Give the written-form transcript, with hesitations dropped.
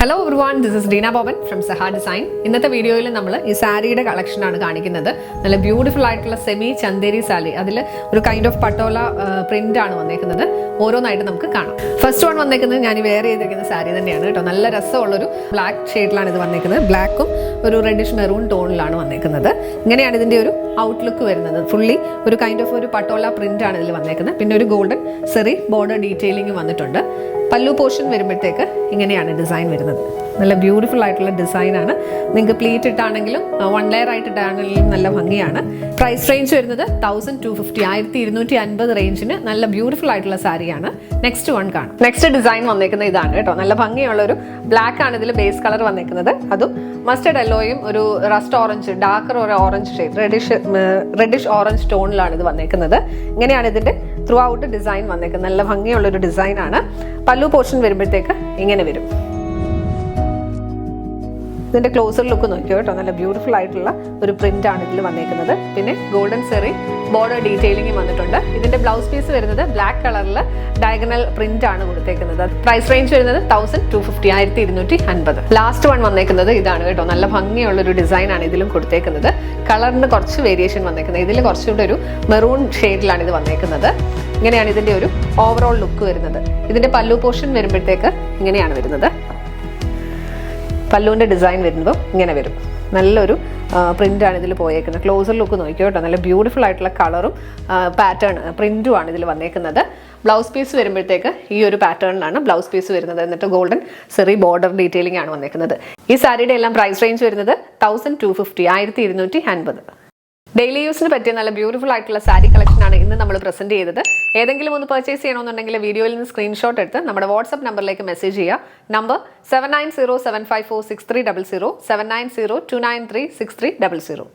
Hello everyone, this is Deena Boban from സഹാ design. ഇന്നത്തെ വീഡിയോയിൽ നമ്മൾ ഈ സാരിയുടെ കളക്ഷനാണ് കാണിക്കുന്നത്. നല്ല ബ്യൂട്ടിഫുൾ ആയിട്ടുള്ള സെമി ചന്ദേരി സാരി, അതിൽ ഒരു കൈൻഡ് ഓഫ് പട്ടോല പ്രിന്റ് ആണ് വന്നേക്കുന്നത്. ഓരോന്നായിട്ട് നമുക്ക് കാണാം. ഫസ്റ്റ് വൺ വന്നേക്കുന്നത് ഞാൻ വെയർ ചെയ്തിരിക്കുന്ന സാരി തന്നെയാണ് കേട്ടോ. നല്ല രസമുള്ളൊരു ബ്ലാക്ക് ഷെയ്ഡിലാണ് ഇത് വന്നേക്കുന്നത്. ബ്ലാക്കും ഒരു റെഡിഷ് മെറൂൺ ടോണിലാണ് വന്നേക്കുന്നത്. ഇങ്ങനെയാണ് ഇതിന്റെ ഒരു ഔട്ട്ലുക്ക് വരുന്നത്. ഫുള്ളി ഒരു കൈൻഡ് ഓഫ് ഒരു പട്ടോല പ്രിന്റ് ആണ് ഇതിൽ വന്നേക്കുന്നത്. പിന്നെ ഒരു ഗോൾഡൻ സെറി ബോർഡർ ഡീറ്റെയിലിംഗ് വന്നിട്ടുണ്ട്. പല്ലു പോർഷൻ വരുമ്പോഴത്തേക്ക് ഇങ്ങനെയാണ് ഡിസൈൻ വരുന്നത്. നല്ല ബ്യൂട്ടിഫുൾ ആയിട്ടുള്ള ഡിസൈനാണ്. നിങ്ങൾക്ക് പ്ലീറ്റ് ഇട്ടാണെങ്കിലും വൺ ലെയർ ആയിട്ട് ഇട്ടാണെങ്കിലും നല്ല ഭംഗിയാണ്. പ്രൈസ് റേഞ്ച് വരുന്നത് 1250, 1250 റേഞ്ചിന് നല്ല ബ്യൂട്ടിഫുൾ ആയിട്ടുള്ള സാരിയാണ്. നെക്സ്റ്റ് വൺ കാണാം. നെക്സ്റ്റ് ഡിസൈൻ വന്നേക്കുന്നത് ഇതാണ് കേട്ടോ. നല്ല ഭംഗിയുള്ള ഒരു ബ്ലാക്ക് ആണ് ഇതിൽ ബേസ് കളർ വന്നേക്കുന്നത്. അതും മസ്റ്റർഡ് യെല്ലോയും ഒരു റസ്റ്റ് ഓറഞ്ച്, ഡാർക്കർ ഒരു ഓറഞ്ച് ഷെയ്ഡ്, റെഡിഷ് ഓറഞ്ച് ടോണിലാണ് ഇത് വന്നേക്കുന്നത്. ഇങ്ങനെയാണ് ഇതിന്റെ ത്രൂ ഔട്ട് ഡിസൈൻ വന്നേക്കുന്നത്. നല്ല ഭംഗിയുള്ള ഒരു ഡിസൈൻ ആണ്. പല്ലു പോർഷൻ വരുമ്പോഴത്തേക്ക് ഇങ്ങനെ വരും. ഇതിന്റെ ക്ലോസർ ലുക്ക് നോക്കിയോ കേട്ടോ. നല്ല ബ്യൂട്ടിഫുൾ ആയിട്ടുള്ള ഒരു പ്രിന്റ് ആണ് ഇതിൽ വന്നേക്കുന്നത്. പിന്നെ ഗോൾഡൻ സെറി ബോർഡർ ഡീറ്റെയിലിംഗ് വന്നിട്ടുണ്ട്. ഇതിന്റെ ബ്ലൗസ് പീസ് വരുന്നത് ബ്ലാക്ക് കളറിൽ ഡയഗണൽ പ്രിന്റ് ആണ് കൊടുത്തേക്കുന്നത്. പ്രൈസ് റേഞ്ച് വരുന്നത് 1250, 1250. ലാസ്റ്റ് വൺ വന്നേക്കുന്നത് ഇതാണ് കേട്ടോ. നല്ല ഭംഗിയുള്ള ഒരു ഡിസൈൻ ആണ് ഇതിലും കൊടുത്തേക്കുന്നത്. കളറിന് കുറച്ച് വേരിയേഷൻ വന്നേക്കുന്നത്. ഇതിൽ കുറച്ചുകൂടെ ഒരു മെറൂൺ ഷെയ്ഡിലാണ് ഇത് വന്നേക്കുന്നത്. ഇങ്ങനെയാണ് ഇതിന്റെ ഒരു ഓവറോൾ ലുക്ക് വരുന്നത്. ഇതിന്റെ പല്ലു പോർഷൻ വരുമ്പോഴത്തേക്ക് ഇങ്ങനെയാണ് വരുന്നത്. പല്ലുവിൻ്റെ ഡിസൈൻ വരുമ്പോൾ ഇങ്ങനെ വരും. നല്ലൊരു പ്രിൻ്റാണ് ഇതിൽ പോയേക്കുന്നത്. ക്ലോസർ ലുക്ക് നോക്കിയോ കേട്ടോ. നല്ല ബ്യൂട്ടിഫുൾ ആയിട്ടുള്ള കളറും പാറ്റേൺ പ്രിൻറ്റുമാണ് ഇതിൽ വന്നേക്കുന്നത്. ബ്ലൗസ് പീസ് വരുമ്പോഴത്തേക്ക് ഈ ഒരു പാറ്റേണിലാണ് ബ്ലൗസ് പീസ് വരുന്നത്. എന്നിട്ട് ഗോൾഡൻ സെറി ബോർഡർ ഡീറ്റെയിലിംഗ് ആണ് വന്നേക്കുന്നത്. ഈ സാരിയുടെ എല്ലാം പ്രൈസ് റേഞ്ച് വരുന്നത് 1250, 1250. ഡെയിലി യൂസിന് പറ്റിയ നല്ല ബ്യൂട്ടിഫുൾ ആയിട്ടുള്ള സാരി കളക്ഷനാണ് ഇന്ന് നമ്മൾ പ്രസന്റ് ചെയ്തത്. ഏതെങ്കിലും ഒന്ന് പർച്ചേസ് ചെയ്യണമെന്നുണ്ടെങ്കിൽ വീഡിയോയിൽ നിന്ന് സ്ക്രീൻഷോട്ട് എടുത്ത് നമ്മുടെ വാട്സ്ആപ്പ് നമ്പറിലേക്ക് മെസ്സേജ് ചെയ്യുക. നമ്പർ 7907546300, 7902936300.